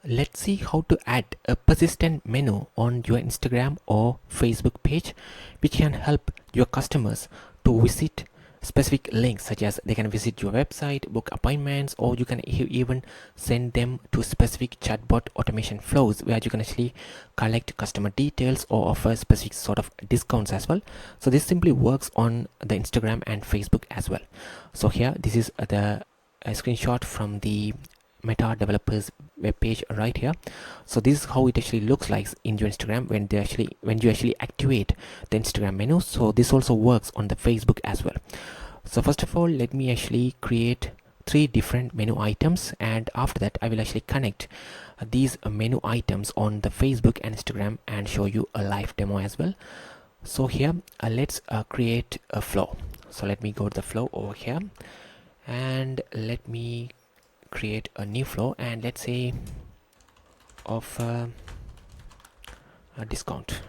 Let's see how to add a persistent menu on your Instagram or Facebook page, which can help your customers to visit specific links, such as they can visit your website, book appointments, or you can even send them to specific chatbot automation flows where you can actually collect customer details or offer specific sort of discounts as well. So this simply works on the Instagram and Facebook as well. So here, this is the screenshot from the Meta developers web page right here. So this is how it actually looks like in your Instagram when you actually activate the Instagram menu. So this also works on the Facebook as well. So first of all, let me actually create 3 different menu items, and after that I will actually connect these menu items on the Facebook and Instagram and show you a live demo as well. So here let's create a flow. So let me go to the flow over here, and let me create a new flow, and let's say offer a discount.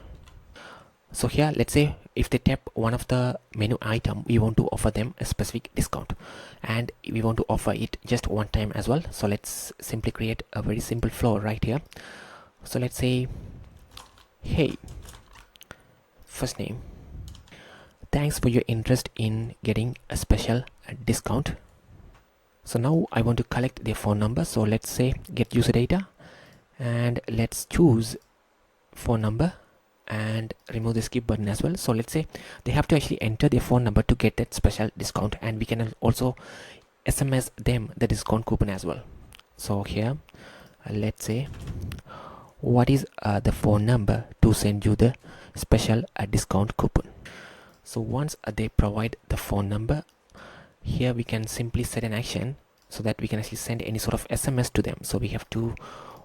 So here, let's say if they tap one of the menu item, we want to offer them a specific discount, and we want to offer it just one time as well. So let's simply create a very simple flow right here. So let's say, hey, first name, thanks for your interest in getting a special discount. So now I want to collect their phone number. So let's say get user data, and let's choose phone number and remove the skip button as well. So let's say they have to actually enter their phone number to get that special discount, and we can also SMS them the discount coupon as well. So here let's say, what is the phone number to send you the special discount coupon. So once they provide the phone number, here we can simply set an action so that we can actually send any sort of SMS to them. So we have to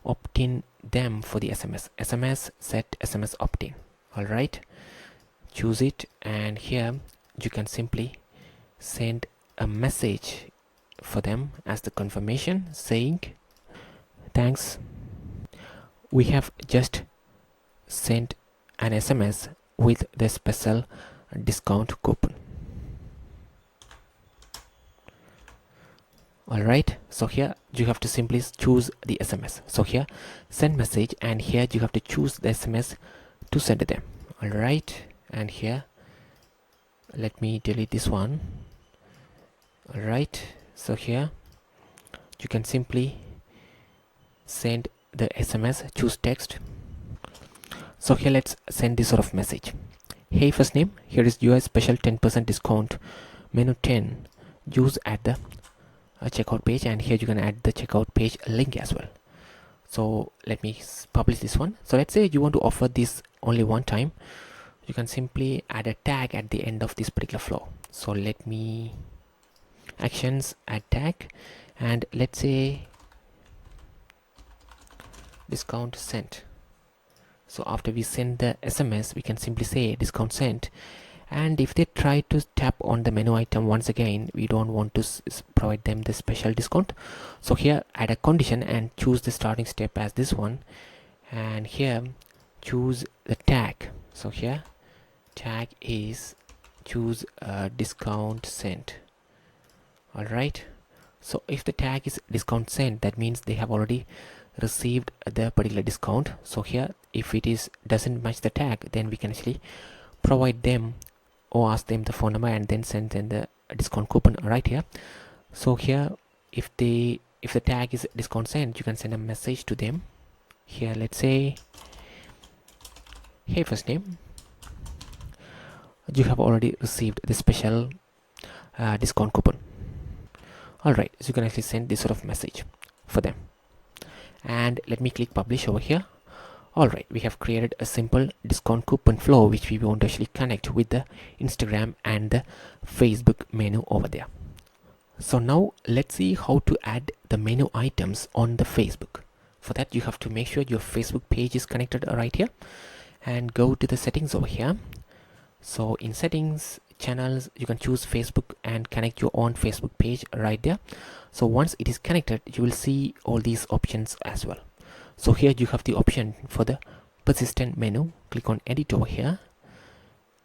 opt in them for the SMS set SMS opt-in. All right, choose it, and here you can simply send a message for them as the confirmation saying, thanks, we have just sent an SMS with the special discount coupon. Alright, so here you have to simply choose the SMS. So here send message, and here you have to choose the SMS to send them. Alright, and here let me delete this one. Alright, so here you can simply send the SMS, choose text. So here let's send this sort of message. Hey, first name, here is your special 10% discount menu 10 use at the checkout page, and here you can add the checkout page link as well. So let me publish this one. So let's say you want to offer this only one time, you can simply add a tag at the end of this particular flow. So let me actions add tag, and let's say discount sent. So after we send the SMS, we can simply say discount sent, and if they try to tap on the menu item once again, we don't want to provide them the special discount. So here add a condition and choose the starting step as this one, and here choose the tag. So here tag is choose discount sent. All right, so if the tag is discount sent, that means they have already received the particular discount. So here if it is doesn't match the tag, then we can actually provide them or ask them the phone number and then send them the discount coupon right here. So here if the tag is discount sent, you can send a message to them. Here let's say, hey, first name, you have already received the special discount coupon. Alright, so you can actually send this sort of message for them, and let me click publish over here. Alright, we have created a simple discount coupon flow which we want to actually connect with the Instagram and the Facebook menu over there. So now let's see how to add the menu items on the Facebook. For that, you have to make sure your Facebook page is connected right here, and go to the settings over here. So in settings, channels, you can choose Facebook and connect your own Facebook page right there. So once it is connected, you will see all these options as well. So here you have the option for the persistent menu. Click on edit over here,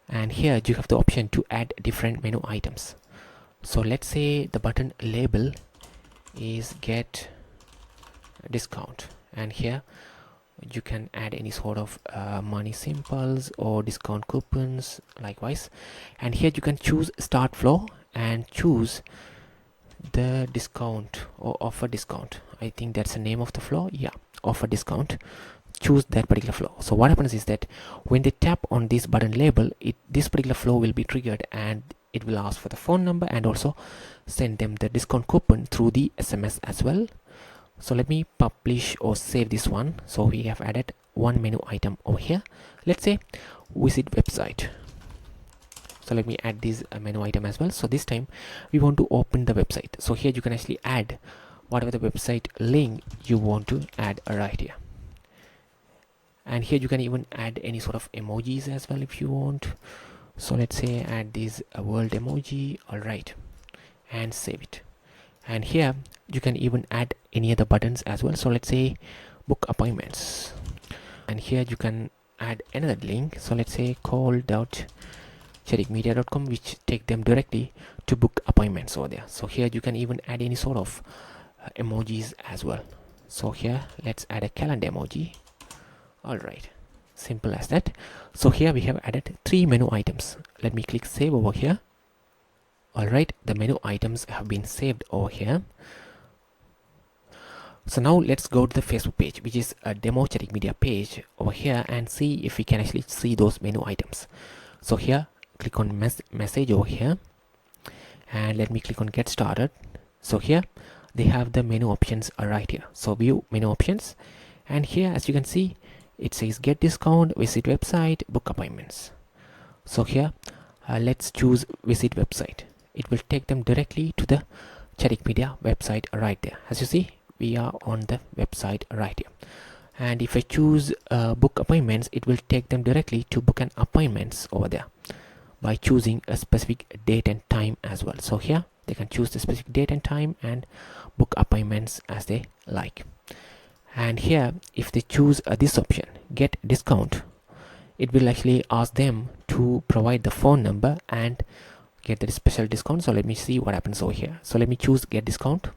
and here you have the option to add different menu items. So let's say the button label is get discount, and here you can add any sort of money symbols or discount coupons likewise. And here you can choose start flow and choose the discount or offer discount. I think that's the name of the flow. Yeah, offer discount. Choose that particular flow. So what happens is that when they tap on this button label, this particular flow will be triggered and it will ask for the phone number and also send them the discount coupon through the SMS as well. So let me publish or save this one. So we have added one menu item over here. Let's say visit website. So let me add this menu item as well. So this time we want to open the website. So here you can actually add whatever the website link you want to add right here. And here you can even add any sort of emojis as well if you want. So let's say add this world emoji. All right, and save it. And here you can even add any other buttons as well. So let's say book appointments, and here you can add another link. So let's say call.chatbot.media.com, which take them directly to book appointments over there. So here you can even add any sort of emojis as well. So here let's add a calendar emoji. All right, simple as that. So here we have added 3 menu items. Let me click save over here. Alright, the menu items have been saved over here. So now let's go to the Facebook page, which is a demo Chatic Media page over here, and see if we can actually see those menu items. So here, click on message over here, and let me click on get started. So here they have the menu options right here. So view menu options, and here as you can see it says get discount, visit website, book appointments. So here let's choose visit website. It will take them directly to the Chatic Media website right there. As you see, we are on the website right here. And if I choose book appointments, it will take them directly to book an appointments over there by choosing a specific date and time as well. So here they can choose the specific date and time and book appointments as they like. And here if they choose this option, get discount, it will actually ask them to provide the phone number and get the special discount. So let me see what happens over here. So let me choose get discount,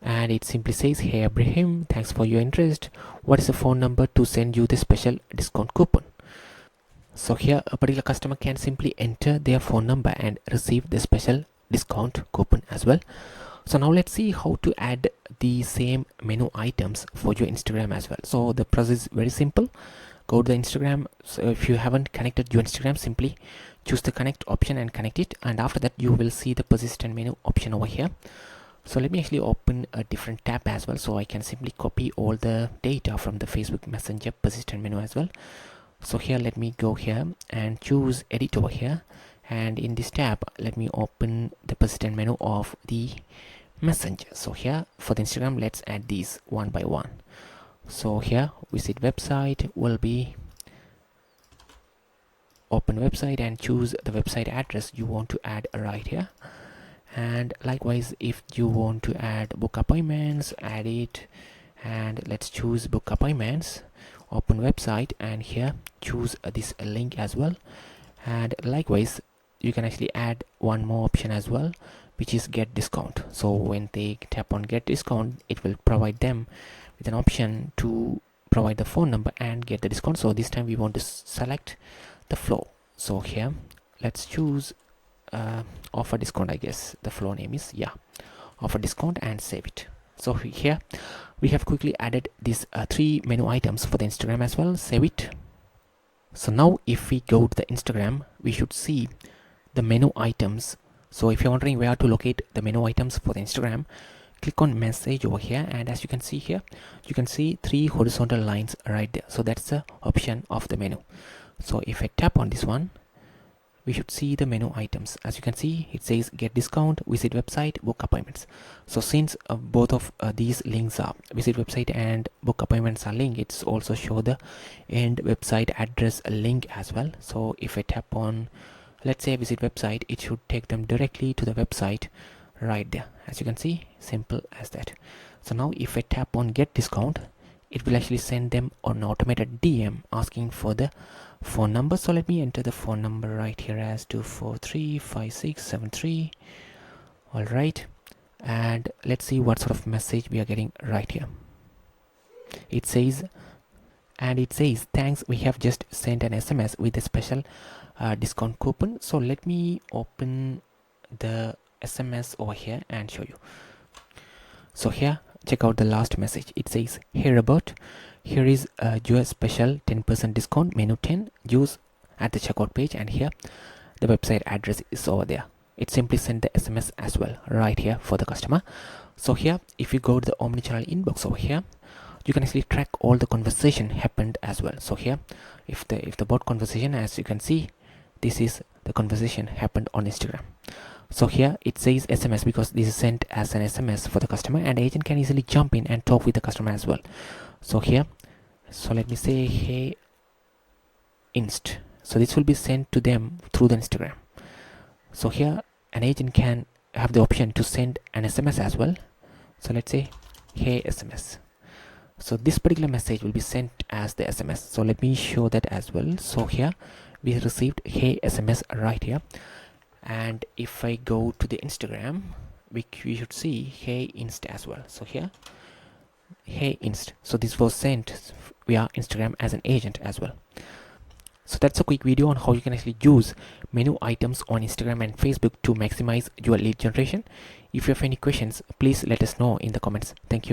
and it simply says, hey Ibrahim, thanks for your interest. What is the phone number to send you the special discount coupon? So here a particular customer can simply enter their phone number and receive the special discount coupon as well. So now let's see how to add the same menu items for your Instagram as well. So the process is very simple. Go to the Instagram. So if you haven't connected your Instagram, simply choose the connect option and connect it, and after that you will see the persistent menu option over here. So let me actually open a different tab as well, so I can simply copy all the data from the Facebook Messenger persistent menu as well. So here let me go here and choose edit over here, and in this tab let me open the persistent menu of the Messenger. So here for the Instagram, let's add these one by one. So here visit website will be open website and choose the website address you want to add right here. And likewise, if you want to add book appointments, add it, and let's choose book appointments, open website, and here choose this link as well. And likewise you can actually add one more option as well, which is get discount. So when they tap on get discount, it will provide them with an option to provide the phone number and get the discount. So this time we want to select the flow. So here let's choose offer discount. I guess the flow name is offer discount, and save it. So here we have quickly added these 3 menu items for the Instagram as well. Save it. So now if we go to the Instagram, we should see the menu items. So if you're wondering where to locate the menu items for the Instagram, click on message over here, and as you can see here, you can see 3 horizontal lines right there. So that's the option of the menu. So if I tap on this one, we should see the menu items. As you can see, it says get discount, visit website, book appointments. So since both of these links are visit website and book appointments are linked, it's also show the end website address link as well. So if I tap on, let's say visit website, it should take them directly to the website right there. As you can see, simple as that. So now if I tap on get discount, it will actually send them an automated DM asking for the phone number. So let me enter the phone number right here as 2435673. all right, and let's see what sort of message we are getting right here. It says thanks, we have just sent an SMS with a special discount coupon. So let me open the SMS over here and show you. So here, check out the last message. It says, hey robot, here is your special 10% discount menu 10, use at the checkout page, and here the website address is over there. It simply sent the SMS as well right here for the customer. So here, if you go to the omnichannel inbox over here, you can actually track all the conversation happened as well. So here, if the bot conversation, as you can see, this is the conversation happened on Instagram. So here it says SMS because this is sent as an SMS for the customer, and agent can easily jump in and talk with the customer as well. So here, so let me say, hey inst. So this will be sent to them through the Instagram. So here an agent can have the option to send an SMS as well. So let's say, hey SMS. So this particular message will be sent as the SMS. So let me show that as well. So here we received hey SMS right here. And if I go to the Instagram, we should see hey inst as well. So here, hey inst. So this was sent via Instagram as an agent as well. So that's a quick video on how you can actually use menu items on Instagram and Facebook to maximize your lead generation. If you have any questions, please let us know in the comments. Thank you.